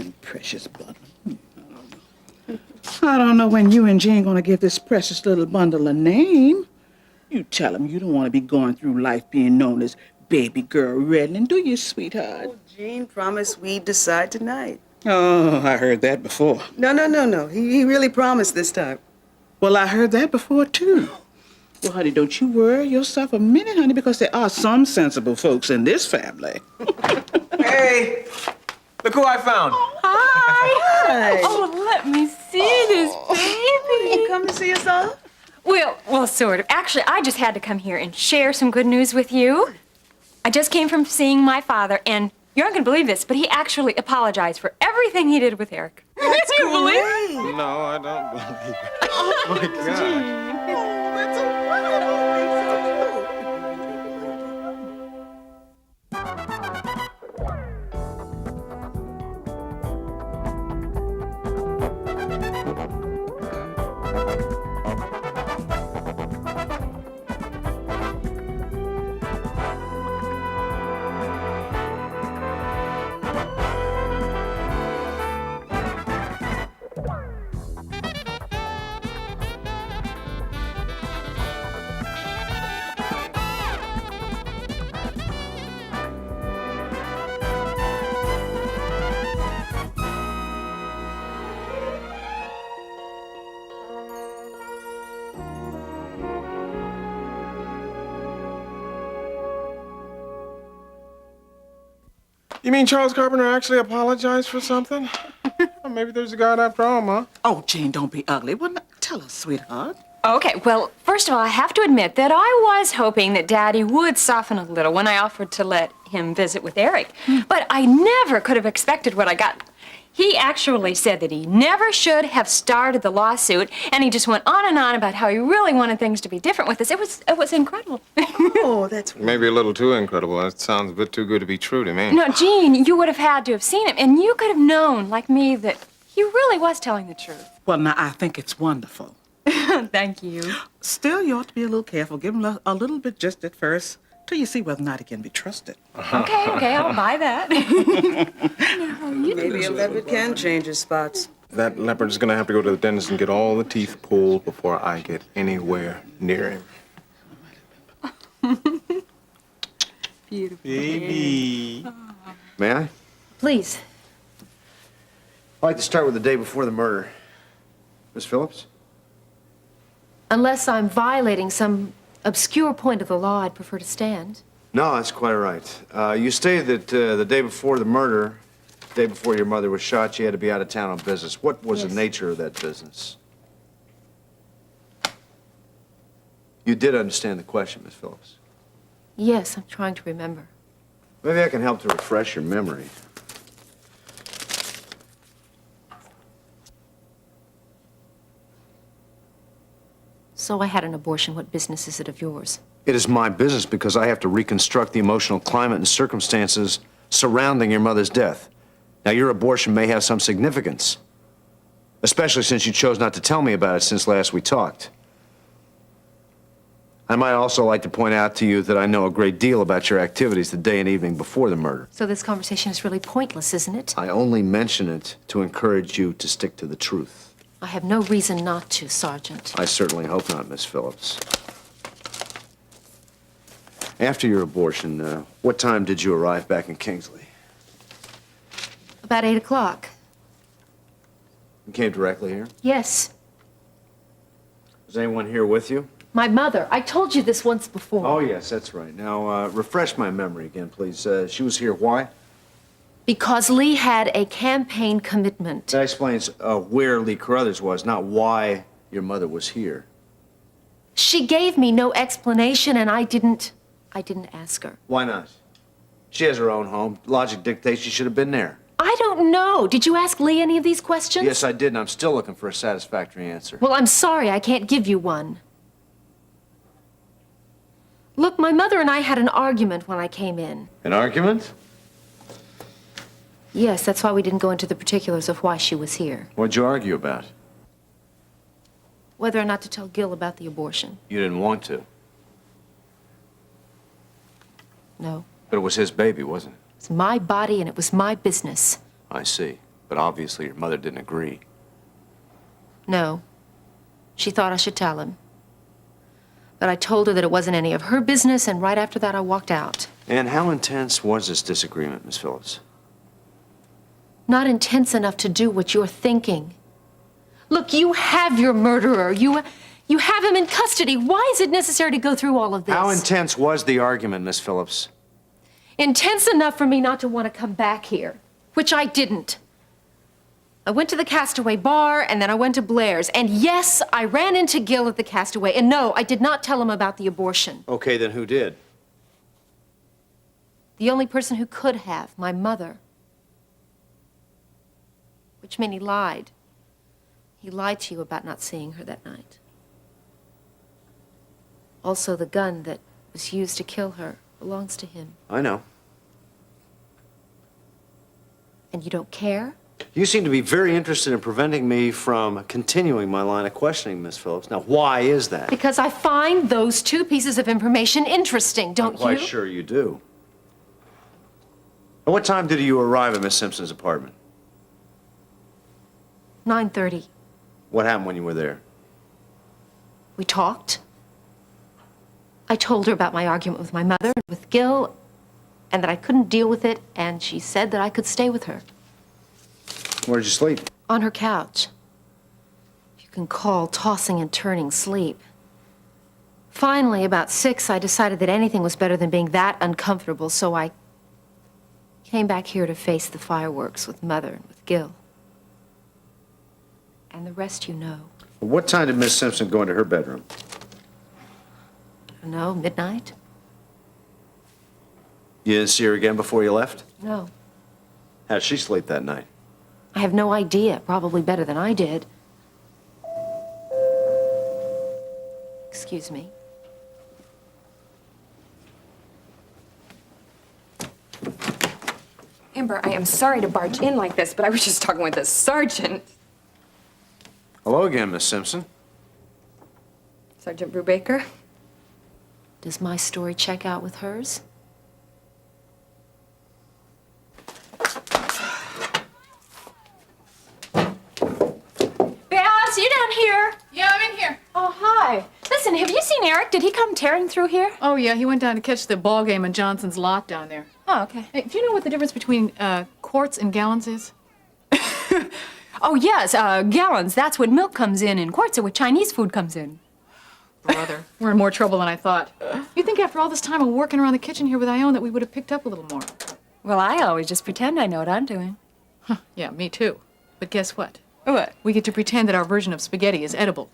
Jean Precious bundle. I don't know when you and Jean gonna give this precious little bundle a name. You tell him you don't want to be going through life being known as baby girl Redland, do you, sweetheart? Oh, Jean promised we'd decide tonight. Oh, I heard that before. No. He really promised this time. Well, I heard that before, too. Well, honey, don't you worry yourself a minute, honey, because there are some sensible folks in this family. Hey, look who I found. Hi. Oh, let me see this baby. You come to see us all? Well, sort of. Actually, I just had to come here and share some good news with you. I just came from seeing my father, and you're not going to believe this, but he actually apologized for everything he did with Eric. That's Do you believe it? great. No, I don't believe it. Oh, my God. Oh, that's a wonderful thing. You mean Charles Carpenter actually apologized for something? Well, maybe there's a God after all, Ma. Oh, Jean, don't be ugly. Well, tell us, sweetheart. Okay, well, first of all, I have to admit that I was hoping that Daddy would soften a little when I offered to let him visit with Eric. But I never could have expected what I got. He actually said that he never should have started the lawsuit, and he just went on and on about how he really wanted things to be different with us. It was incredible. Oh, that's wonderful. Maybe a little too incredible. That sounds a bit too good to be true to me. No, Jean, you would have had to have seen him, and you could have known, like me, that he really was telling the truth. Well, now, I think it's wonderful. Thank you. Still, you ought to be a little careful. Give him a little bit just at first, till you see whether or not he can be trusted. Okay, I'll buy that. Maybe a leopard can change his spots. That leopard's gonna have to go to the dentist and get all the teeth pulled before I get anywhere near him. Beautiful. Baby. May I? Please. I'd like to start with the day before the murder. Miss Phillips? Unless I'm violating some obscure point of the law, I'd prefer to stand. No, that's quite right. You stated that the day before the murder, the day before your mother was shot, you had to be out of town on business. What was the nature of that business? You did understand the question, Miss Phillips. Yes, I'm trying to remember. Maybe I can help to refresh your memory. So I had an abortion. What business is it of yours? It is my business because I have to reconstruct the emotional climate and circumstances surrounding your mother's death. Now, your abortion may have some significance, especially since you chose not to tell me about it since last we talked. I might also like to point out to you that I know a great deal about your activities the day and evening before the murder. So this conversation is really pointless, isn't it? I only mention it to encourage you to stick to the truth. I have no reason not to, Sergeant. I certainly hope not, Miss Phillips. After your abortion, what time did you arrive back in Kingsley? About 8 o'clock. You came directly here? Yes. Was anyone here with you? My mother. I told you this once before. Oh, yes, that's right. Now, refresh my memory again, please. She was here, why? Because Lee had a campaign commitment. That explains where Lee Carruthers was, not why your mother was here. She gave me no explanation, and I didn't ask her. Why not? She has her own home. Logic dictates she should have been there. I don't know. Did you ask Lee any of these questions? Yes, I did, and I'm still looking for a satisfactory answer. Well, I'm sorry, I can't give you one. Look, my mother and I had an argument when I came in. An argument? Yes, that's why we didn't go into the particulars of why she was here. What'd you argue about? Whether or not to tell Gil about the abortion. You didn't want to. No. But it was his baby, wasn't it? It's my body and it was my business. I see. But obviously your mother didn't agree. No. She thought I should tell him. But I told her that it wasn't any of her business, and right after that I walked out. And how intense was this disagreement, Miss Phillips? Not intense enough to do what you're thinking. Look, you have your murderer. You have him in custody. Why is it necessary to go through all of this? How intense was the argument, Miss Phillips? Intense enough for me not to want to come back here, which I didn't. I went to the Castaway bar, and then I went to Blair's. And yes, I ran into Gil at the Castaway. And no, I did not tell him about the abortion. Okay, then who did? The only person who could have, my mother. Which meant he lied. He lied to you about not seeing her that night. Also, the gun that was used to kill her belongs to him. I know. And you don't care? You seem to be very interested in preventing me from continuing my line of questioning, Miss Phillips. Now, why is that? Because I find those two pieces of information interesting, don't I'm quite you? sure you do. At what time did you arrive at Miss Simpson's apartment? 9:30. What happened when you were there? We talked. I told her about my argument with my mother and with Gil, and that I couldn't deal with it, and she said that I could stay with her. Where did you sleep? On her couch. You can call tossing and turning sleep. Finally, about 6, I decided that anything was better than being that uncomfortable, so I came back here to face the fireworks with Mother and with Gil. And the rest you know. What time did Miss Simpson go into her bedroom? I don't know, midnight? You didn't see her again before you left? No. How did she sleep that night? I have no idea. Probably better than I did. Excuse me. Amber, I am sorry to barge in like this, but I was just talking with the sergeant. Hello again, Miss Simpson. Sergeant Brubaker? Does my story check out with hers? Babs, you down here? Yeah, I'm in here. Oh, hi. Listen, have you seen Eric? Did he come tearing through here? Oh, yeah, he went down to catch the ball game in Johnson's lot down there. Oh, okay. Hey, do you know what the difference between quarts and gallons is? Oh, yes, gallons. That's when milk comes in quarts, or when Chinese food comes in. Brother, we're in more trouble than I thought. You think after all this time of working around the kitchen here with Ione that we would have picked up a little more? Well, I always just pretend I know what I'm doing. Huh, yeah, me too. But guess what? What? We get to pretend that our version of spaghetti is edible.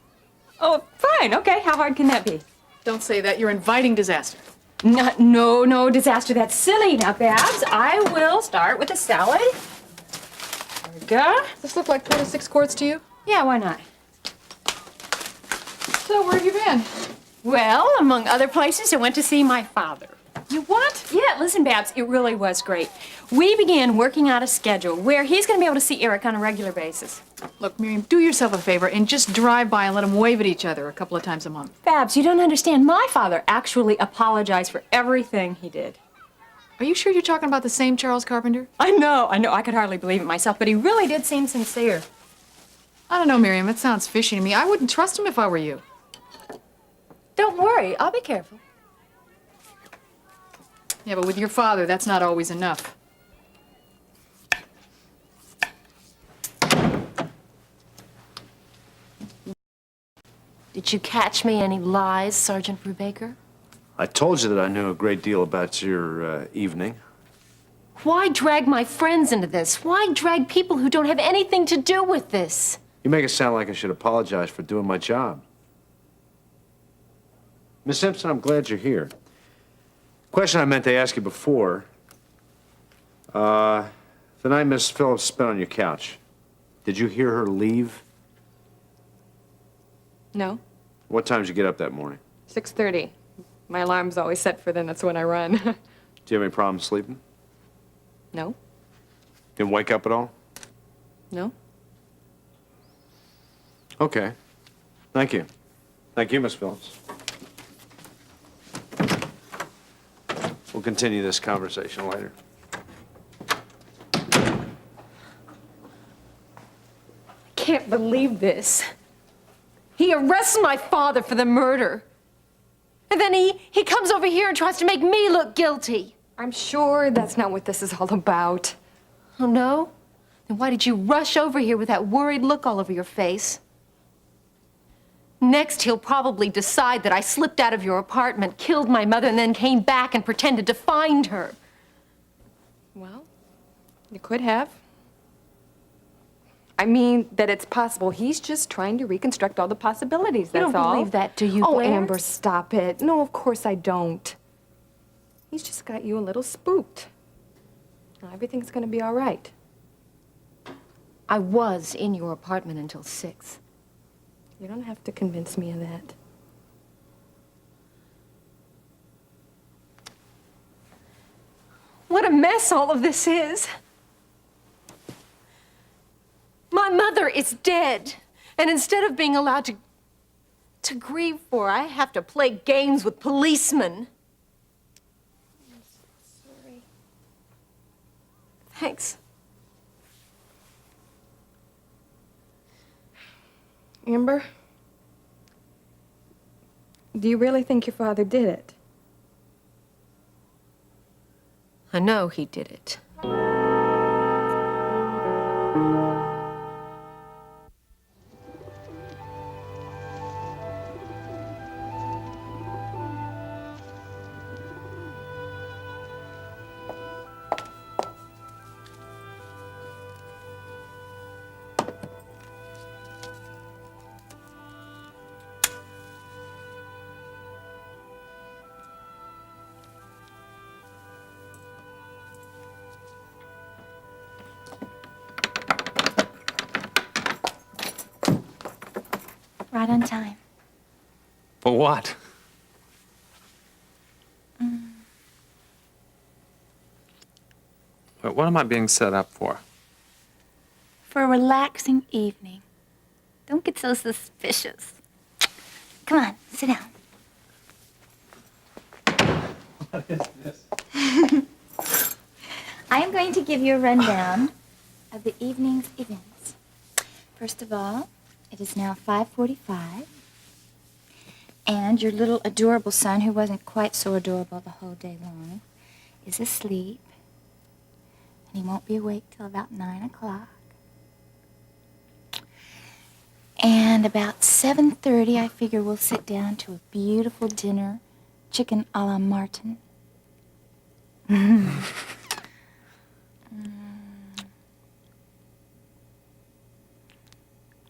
Oh, fine. Okay, how hard can that be? Don't say that. You're inviting disaster. No disaster. That's silly. Now, Babs, I will start with a salad. There we go. Does this look like 4 to 6 quarts to you? Yeah, why not? So, where have you been? Well, among other places, I went to see my father. You what? Yeah, listen, Babs, it really was great. We began working out a schedule where he's going to be able to see Eric on a regular basis. Look, Miriam, do yourself a favor and just drive by and let them wave at each other a couple of times a month. Babs, you don't understand. My father actually apologized for everything he did. Are you sure you're talking about the same Charles Carpenter? I know. I could hardly believe it myself, but he really did seem sincere. I don't know, Miriam. That sounds fishy to me. I wouldn't trust him if I were you. Don't worry, I'll be careful. Yeah, but with your father, that's not always enough. Did you catch me any lies, Sergeant Brubaker? I told you that I knew a great deal about your evening. Why drag my friends into this? Why drag people who don't have anything to do with this? You make it sound like I should apologize for doing my job. Miss Simpson, I'm glad you're here. Question I meant to ask you before. The night Miss Phillips spent on your couch, did you hear her leave? No, What time did you get up that morning? 6:30. My alarm's always set for then. That's when I run. Do you have any problem sleeping? No, Didn't wake up at all? no. Okay. Thank you. Thank you, Miss Phillips. We'll continue this conversation later. can't believe this. He arrests my father for the murder. And then he comes over here and tries to make me look guilty. I'm sure that's not what this is all about. Oh, no? Then why did you rush over here with that worried look all over your face? Next, he'll probably decide that I slipped out of your apartment, killed my mother, and then came back and pretended to find her. Well, you could have. I mean that it's possible. He's just trying to reconstruct all the possibilities, that's all. You don't believe that, do you, Oh, Blair? Amber, stop it. No, of course I don't. He's just got you a little spooked. Now, everything's gonna be all right. I was in your apartment until 6. You don't have to convince me of that. What a mess all of this is. My mother is dead, and instead of being allowed to grieve for her, I have to play games with policemen. I'm so sorry. Thanks. Amber, do you really think your father did it? I know he did it. Right on time. For what? But what am I being set up for? For a relaxing evening. Don't get so suspicious. Come on, sit down. What is this? I am going to give you a rundown of the evening's events. First of all, it is now 5:45, and your little adorable son, who wasn't quite so adorable the whole day long, is asleep, and he won't be awake till about 9 o'clock. And about 7:30, I figure we'll sit down to a beautiful dinner, chicken a la Martin.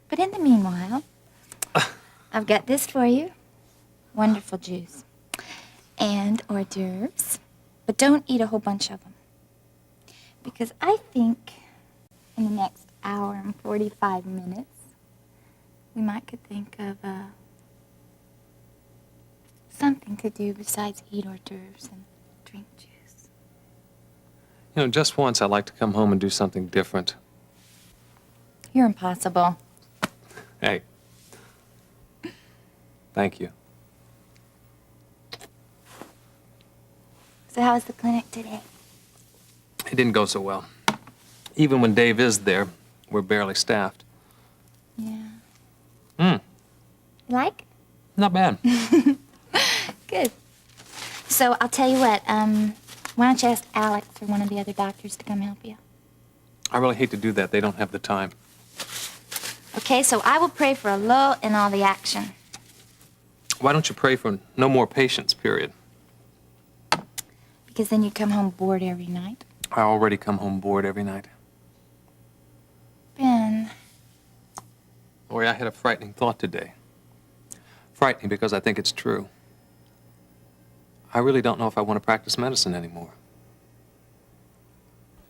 But in the meanwhile, I've got this for you. Wonderful juice. And hors d'oeuvres. But don't eat a whole bunch of them. Because I think in the next hour and 45 minutes, we might could think of something to do besides eat hors d'oeuvres and drink juice. You know, just once I'd like to come home and do something different. You're impossible. Hey. Thank you. So how was the clinic today? It didn't go so well. Even when Dave is there, we're barely staffed. Yeah. Hmm. You like? Not bad. Good. So I'll tell you what, why don't you ask Alex or one of the other doctors to come help you? I really hate to do that. They don't have the time. Okay, so I will pray for a lull in all the action. Why don't you pray for no more patients, period? Because then you come home bored every night. I already come home bored every night. Ben, Lori, I had a frightening thought today. Frightening because I think it's true. I really don't know if I want to practice medicine anymore.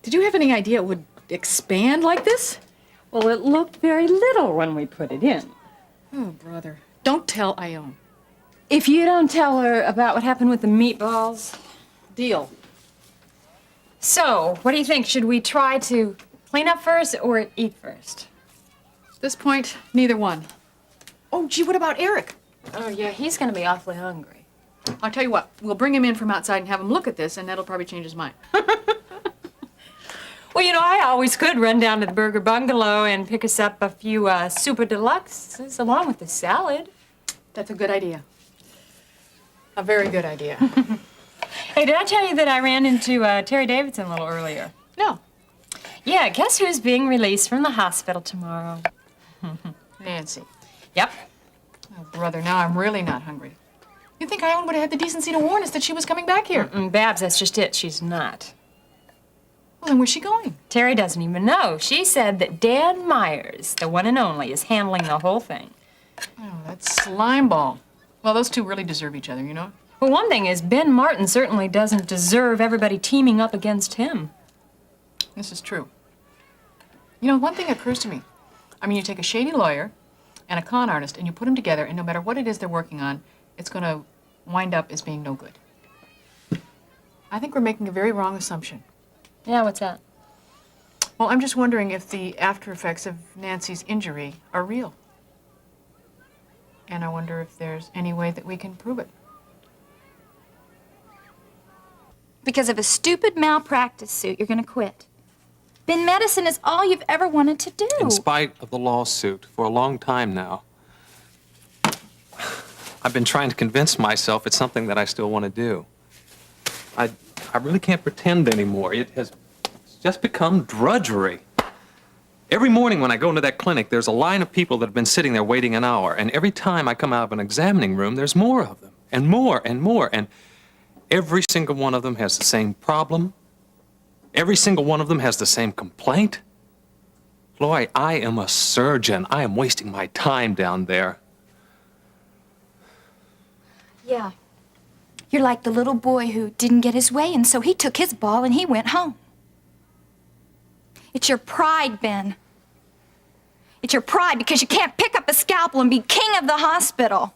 Did you have any idea it would expand like this? Well, it looked very little when we put it in. Oh, brother. Don't tell Ione. If you don't tell her about what happened with the meatballs. Deal. So, what do you think? Should we try to clean up first or eat first? At this point, neither one. Oh, gee, what about Eric? Oh, yeah, he's gonna be awfully hungry. I'll tell you what, we'll bring him in from outside and have him look at this, and that'll probably change his mind. Well, I always could run down to the Burger Bungalow and pick us up a few Super Deluxes along with the salad. That's a good idea. A very good idea. Hey, did I tell you that I ran into Terry Davidson a little earlier? No. Yeah, guess who's being released from the hospital tomorrow? Nancy. Yep. Oh, brother, now I'm really not hungry. You think Ione would have had the decency to warn us that she was coming back here? Babs, that's just it. She's not. Well, then where's she going? Terry doesn't even know. She said that Dan Myers, the one and only, is handling the whole thing. Oh, that's slimeball. Well, those two really deserve each other, you know? Well, one thing is, Ben Martin certainly doesn't deserve everybody teaming up against him. This is true. You know, one thing occurs to me. I mean, you take a shady lawyer and a con artist, and you put them together, and no matter what it is they're working on, it's going to wind up as being no good. I think we're making a very wrong assumption. Yeah, what's that? Well, I'm just wondering if the after effects of Nancy's injury are real. And I wonder if there's any way that we can prove it. Because of a stupid malpractice suit, you're going to quit. Ben, medicine is all you've ever wanted to do. In spite of the lawsuit, for a long time now, I've been trying to convince myself it's something that I still want to do. I really can't pretend anymore. It's just become drudgery. Every morning when I go into that clinic, there's a line of people that have been sitting there waiting an hour, and every time I come out of an examining room, there's more of them, and more, and every single one of them has the same problem. Every single one of them has the same complaint. Loy, I am a surgeon. I am wasting my time down there. Yeah. You're like the little boy who didn't get his way, and so he took his ball and he went home. It's your pride, Ben. It's your pride because you can't pick up a scalpel and be king of the hospital.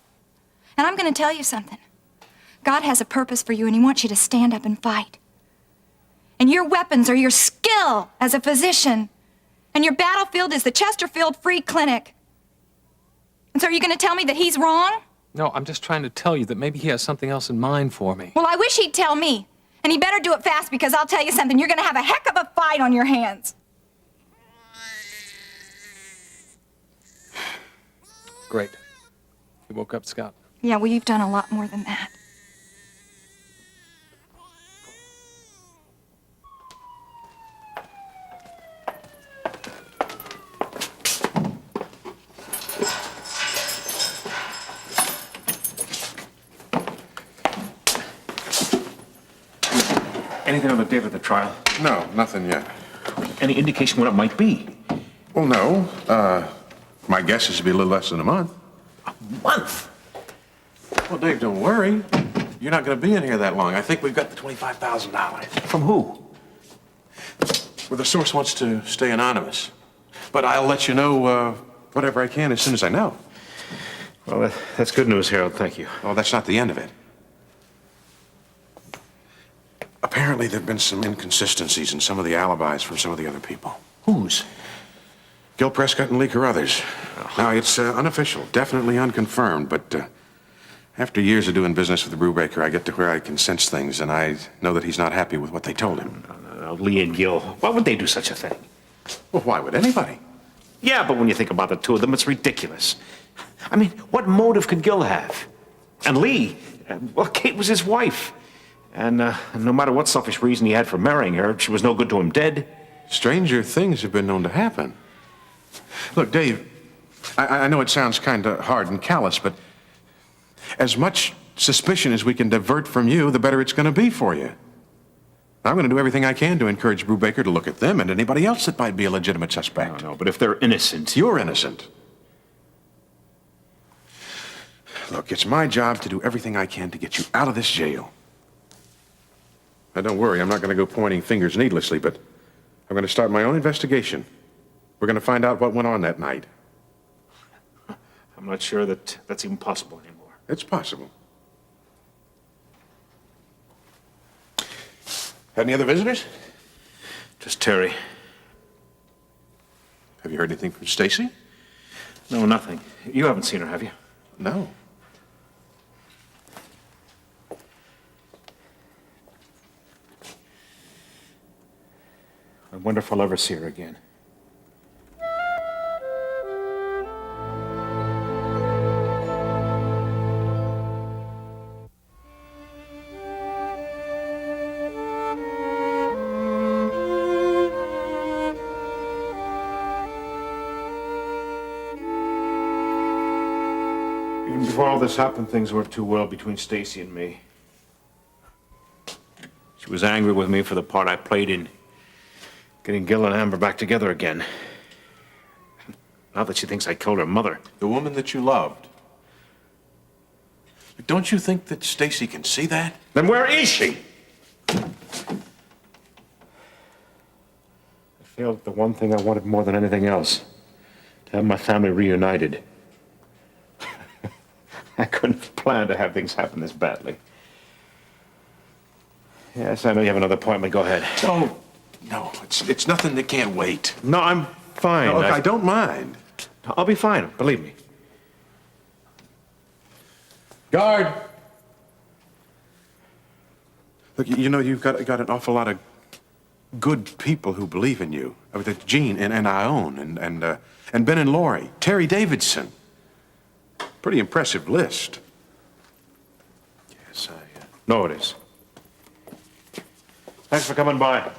And I'm going to tell you something. God has a purpose for you, and he wants you to stand up and fight. And your weapons are your skill as a physician. And your battlefield is the Chesterfield Free Clinic. And so are you going to tell me that he's wrong? No, I'm just trying to tell you that maybe he has something else in mind for me. Well, I wish he'd tell me. And he better do it fast, because I'll tell you something. You're going to have a heck of a fight on your hands. Great. You woke up, Scott. Yeah, well, you've done a lot more than that. Anything on the date of the trial? No, nothing yet. Any indication what it might be? Well, no. My guess is to be a little less than a month. A month? Well, Dave, don't worry. You're not going to be in here that long. I think we've got the $25,000. From who? Well, the source wants to stay anonymous. But I'll let you know whatever I can as soon as I know. Well, that's good news, Harold. Thank you. Well, that's not the end of it. Apparently, there have been some inconsistencies in some of the alibis from some of the other people. Whose? Gil Prescott and Lee Carruthers. Now, it's unofficial, definitely unconfirmed, but after years of doing business with the Brubaker, I get to where I can sense things, and I know that he's not happy with what they told him. Lee and Gil. Why would they do such a thing? Well, why would anybody? Yeah, but when you think about the two of them, it's ridiculous. I mean, what motive could Gil have? And Lee, well, Kate was his wife. And no matter what selfish reason he had for marrying her, she was no good to him dead. Stranger things have been known to happen. Look, Dave, I know it sounds kind of hard and callous, but as much suspicion as we can divert from you, the better it's going to be for you. I'm going to do everything I can to encourage Brubaker to look at them and anybody else that might be a legitimate suspect. No, but if they're innocent... You're innocent. Look, it's my job to do everything I can to get you out of this jail. Now, don't worry, I'm not going to go pointing fingers needlessly, but I'm going to start my own investigation. We're going to find out what went on that night. I'm not sure that that's even possible anymore. It's possible. Had any other visitors? Just Terry. Have you heard anything from Stacy? No, nothing. You haven't seen her, have you? No. I wonder if I'll ever see her again. Even before all this happened, things weren't too well between Stacy and me. She was angry with me for the part I played in getting Gil and Amber back together again. Now that she thinks I killed her mother. The woman that you loved. But don't you think that Stacy can see that? Then where is she? I failed at the one thing I wanted more than anything else. To have my family reunited. I couldn't have planned to have things happen this badly. Yes, I know you have another appointment. Go ahead. No, it's nothing that can't wait. No, I'm fine. No, look, I don't mind. I'll be fine, believe me. Guard! Look, you know, you've got an awful lot of good people who believe in you. I mean, that's Gene and Ione and Ben and Lori, Terry Davidson. Pretty impressive list. Yes, I know it is. Thanks for coming by.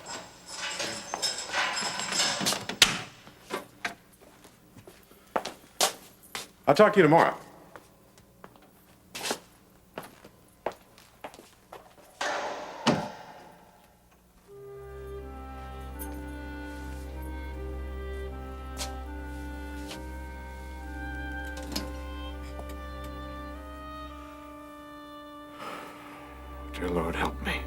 I'll talk to you tomorrow. Dear Lord, help me.